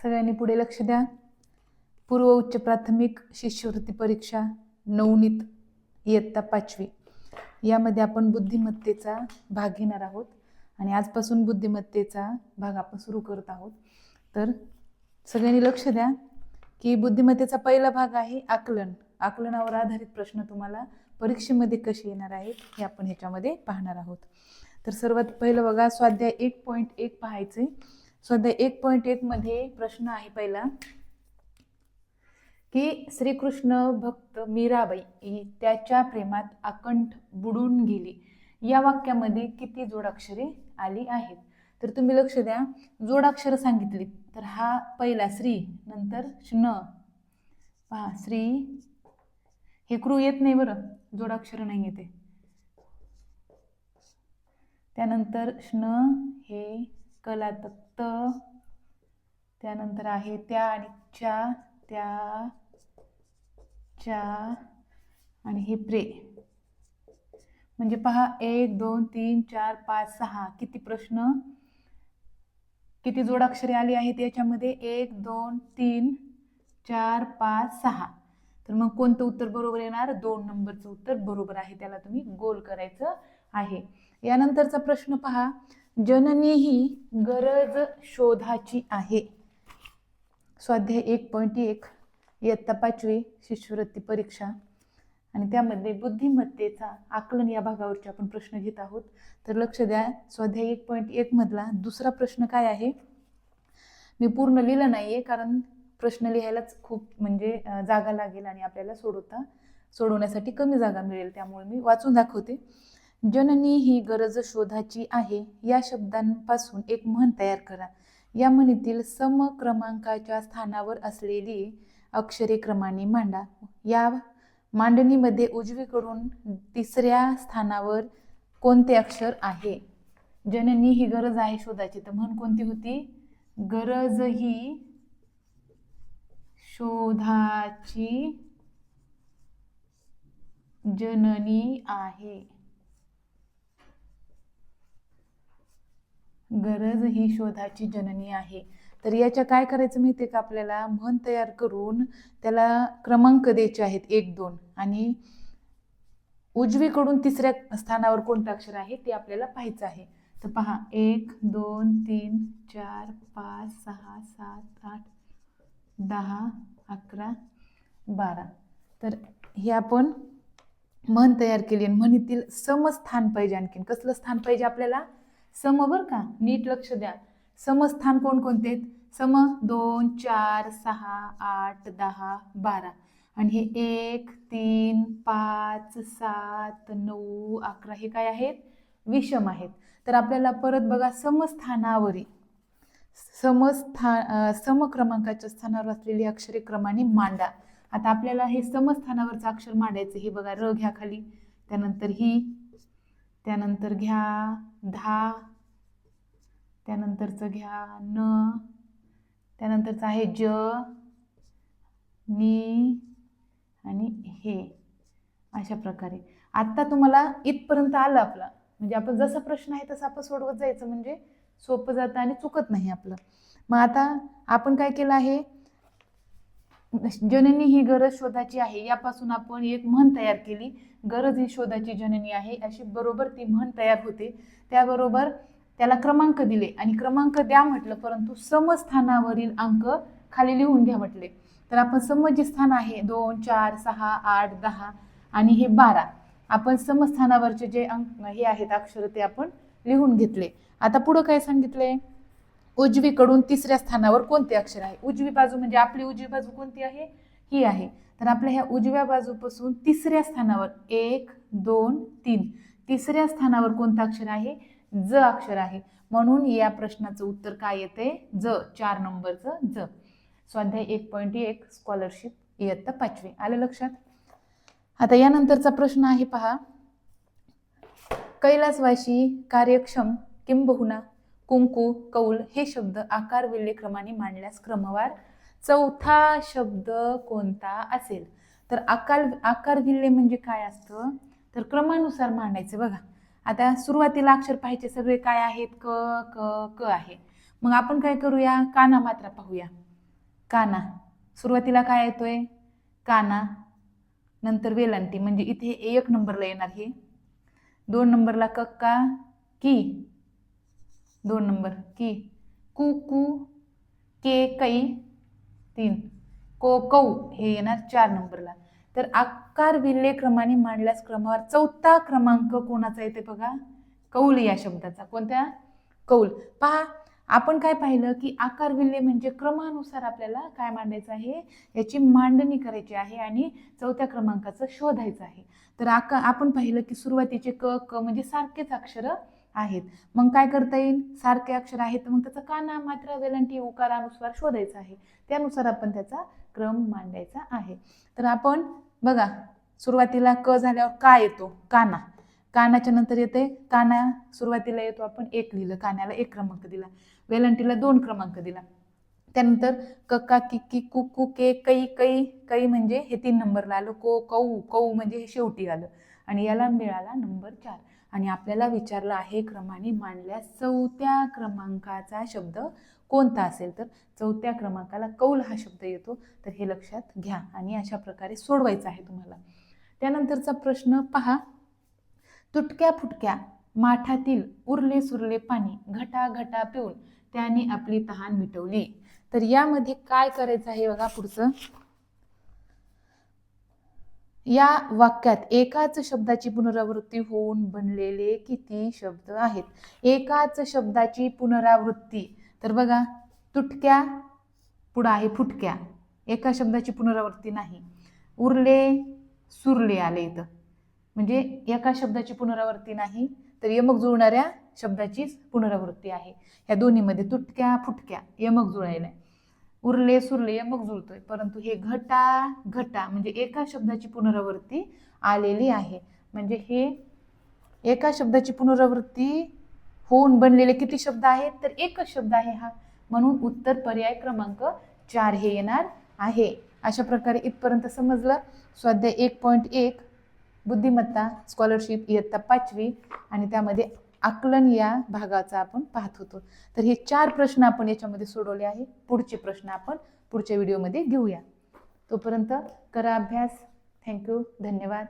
सगळ्यांनी पुढे लक्ष द्या. पूर्व उच्च प्राथमिक शिष्यवृत्ती परीक्षा नवनीत इयत्ता 5वी यामध्ये आपण बुद्धिमत्तेचा भाग घेणार आहोत आणि आजपासून बुद्धिमत्तेचा भाग आपण सुरू करत आहोत. तर सगळ्यांनी लक्ष द्या की बुद्धिमत्तेचा पहिला भाग आहे आकलन. आकलनावर आधारित प्रश्न तुम्हाला परीक्षेमध्ये कसे येणार आहेत हे आपण ह्याच्यामध्ये पाहणार आहोत. तर सर्वात पहिलं बघा, स्वाध्याय 1.1 पाहायचे. स्वाध्याय 1.1 मध्ये प्रश्न आहे पहिला की श्रीकृष्ण भक्त मीराबाई त्याच्या प्रेमात आकंठ बुडून गेली. या वाक्यामध्ये किती जोडाक्षरे आली आहेत? तर तुम्ही लक्ष द्या, जोडाक्षर सांगितली तर हा पहिला श्री, नंतर श्न. पहा श्री हे क्रू येत नाही बरं, जोडाक्षर नाही येते. त्यानंतर श्न हे कला तक्त, त्यानंतर आहे त्या आणि च्या, त्या च्या आणि हे प्रे. म्हणजे पहा 1 2 3 4 5 6 किती प्रश्न, किती जोडाक्षरे आली आहेत याच्यामध्ये? 1 2 3 4 5 6. तर मग कोणतं उत्तर बरोबर येणार? 2 नंबरचं उत्तर बरोबर आहे. त्याला तुम्ही गोल करायचं आहे. यानंतरचा प्रश्न पहा, जननी ही गरज शोधाची आहे. स्वाध्याय 1.1 इयत्ता 5वी शिष्यवृत्ती परीक्षा आणि त्यामध्ये बुद्धिमत्तेचा आकलन या भागावरचे आपण प्रश्न घेत आहोत. तर लक्ष द्या, स्वाध्याय 1.1 मधला दुसरा प्रश्न काय आहे? मी पूर्ण लिहिलं नाहीये कारण प्रश्न लिहायलाच खूप म्हणजे जागा लागेल आणि आपल्याला सोडवण्यासाठी कमी जागा मिळेल, त्यामुळे मी वाचून दाखवते. जननी ही गरज शोधाची आहे या शब्दांपासून एक म्हण तयार करा. या म्हणीतील सम क्रमांकाच्या स्थानावर असलेली अक्षरे क्रमाने मांडा. या मांडणीमध्ये उजवीकडून तिसऱ्या स्थानावर कोणते अक्षर आहे? जननी ही गरज आहे शोधाची, तर म्हण कोणती होती? गरज ही शोधाची जननी आहे. गरज ही शोधाची जननी आहे. तर याच्या काय करायचं माहिती आहे का आपल्याला? म्हण तयार करून त्याला क्रमांक द्यायचे आहेत 1 2 आणि उजवीकडून तिसऱ्या स्थानावर कोणतं अक्षर आहे ते आपल्याला पाहायचं आहे. तर पहा 1 2 3 4 5 6 7 8 10 11 12. तर हे आपण म्हण तयार केली आणि म्हणीतील समस्थान पाहिजे. आणखीन कसलं स्थान पाहिजे आपल्याला? सम. बर का, नीट लक्ष द्या. समस्थान कोणकोणते? सम 2 4 6 8 10 12 आणि हे 1 3 5 7 9 11 हे काय आहेत? विषम आहेत. तर आपल्याला परत बघा, समस्थानावरील सम क्रमांकाच्या स्थानावर असलेली अक्षरे क्रमाने मांडा. आता आपल्याला हे समस्थानावरचं अक्षर मांडायचं. हे बघा, र घ्या खाली, त्यानंतर ही, त्यानंतर घ्या 10, त्यानंतरचं घ्या न, त्यानंतरचं आहे ज, नी आणि हे. अशा प्रकारे आता तुम्हाला इथपर्यंत आलं आपलं. म्हणजे आपण जसा प्रश्न आहे तसं आपण सोडवत जायचं, म्हणजे सोपं जातं आणि चुकत नाही आपलं. मग आता आपण काय केलं आहे? जननी ही गरज शोधाची आहे यापासून आपण एक म्हण तयार केली. गरज ही शोधाची जननी आहे अशी बरोबर ती म्हण तयार होते. त्याबरोबर त्याला क्रमांक दिले आणि क्रमांक द्या म्हटलं, परंतु समस्थानावरील अंक खाली लिहून घ्या म्हटले. तर आपण सम जे स्थान आहे 2 4 6 8 10 आणि हे 12, आपण समस्थानावरचे जे अंक हे आहेत अक्षर ते आपण लिहून घेतले. आता पुढं काय सांगितलंय? उजवीकडून तिसऱ्या स्थानावर कोणते अक्षर आहे? उजवी बाजू म्हणजे आपली उजवी बाजू कोणती आहे? ही आहे. तर आपल्या ह्या उजव्या बाजूपासून तिसऱ्या स्थानावर 1 2 3 तिसऱ्या स्थानावर कोणतं अक्षर आहे? ज अक्षर आहे. म्हणून या प्रश्नाचं उत्तर काय येते? ज, 4 नंबरचं ज. स्वाध्याय 1.1 स्कॉलरशिप इयत्ता 5वी. आलं लक्षात? आता यानंतरचा प्रश्न आहे पहा, कैलासवासी, कार्यक्षम, किंबहुना, कुंकू, कौल हे शब्द आकार विल्हे क्रमाने मांडल्यास क्रमवार चौथा शब्द कोणता असेल? तर आकार विल्हे म्हणजे काय असतं? तर क्रमानुसार मांडायचे. बघा, आता सुरुवातीला अक्षर पाहायचे सगळे काय आहेत? क क क आहे. मग आपण काय करूया? काना मात्रा पाहूया. काना, सुरुवातीला काय येतोय काना, नंतर वेलांटी, म्हणजे इथे 1 नंबरला येणार हे, 2 नंबरला कक्का की, 2 नंबर की, कु कु, के कै 3, को कौ हे येणार 4 नंबरला. तर आकार विल्हे क्रमाने मांडल्यास क्रमावर 4था क्रमांक कोणाचा येते बघा, कौल या शब्दाचा. कोणत्या, कौल. पहा आपण काय पाहिलं की आकार विल्हे म्हणजे क्रमानुसार आपल्याला काय मांडायचं आहे, याची मांडणी करायची आहे आणि 4थ्या क्रमांकाचं शोधायचं आहे. तर आपण पाहिलं की सुरुवातीचे क क म्हणजे सारखेच अक्षर आहेत. मग काय करता येईल, सारखे अक्षर आहेत मग त्याचा काना, मात्रा, वेलांटी, उकारानुसार शोधायचं आहे. त्यानुसार आपण त्याचा क्रम मांडायचा आहे. तर आपण बघा सुरुवातीला क झाल्यावर काय येतो, काना. कानाच्या नंतर येते काना, सुरुवातीला येतो आपण 1 लिहिलं, कान्याला 1 क्रमांक दिला, वेलांटीला 2 क्रमांक दिला. त्यानंतर कक्का किक्की कुक्कू के कै कै, कै म्हणजे हे 3 नंबरला आलं, को कौ कौ म्हणजे हे शेवटी आलं आणि याला मिळाला नंबर 4. आणि आपल्याला विचारलं आहे क्रमाने मांडल्यास 4थ्या क्रमांकाचा शब्द कोणता असेल, तर 4थ्या क्रमांकाला कौल हा शब्द येतो. तर हे लक्षात घ्या आणि अशा प्रकारे सोडवायचं आहे तुम्हाला. त्यानंतरचा प्रश्न पहा, तुटक्या फुटक्या माठातील उरले सुरले पाणी घटा घटा पिऊन त्याने आपली तहान मिटवली. तर यामध्ये काय करायचं आहे बघा पुढचं, या वाक्यात एकाच शब्दाची पुनरावृत्ती होऊन बनलेले किती शब्द आहेत. एकाच शब्दाची पुनरावृत्ती, तर बघा तुटक्या पुढं आहे फुटक्या, एका शब्दाची पुनरावृत्ती नाही. उरले सुरले आले इथं, म्हणजे एका शब्दाची पुनरावृत्ती नाही, तर यमक जुळणाऱ्या शब्दाची पुनरावृत्ती आहे. ह्या दोन्हीमध्ये तुटक्या फुटक्या यमक जुळायलाय, उरले सुरले यमक जुळतोय, परंतु हे घटा घटा म्हणजे एका शब्दाची पुनरावृत्ती आलेली आहे. म्हणजे हे एका शब्दाची पुनरावृत्ती होऊन बनलेले किती शब्द आहेत, तर एकच शब्द आहे हा, म्हणून उत्तर पर्याय क्रमांक 4 हे येणार आहे. अशा प्रकारे इथपर्यंत समजलं. स्वाध्याय 1.1 बुद्धिमत्ता स्कॉलरशिप इयत्ता 5वी आणि त्यामध्ये आकलन या भागाचा आपण पाहत होतो. तर हे 4 प्रश्न आपण याच्यामध्ये सोडवले आहे. पुढचे प्रश्न आपण पुढच्या व्हिडिओमध्ये घेऊया. तोपर्यंत करा अभ्यास. थँक्यू, धन्यवाद.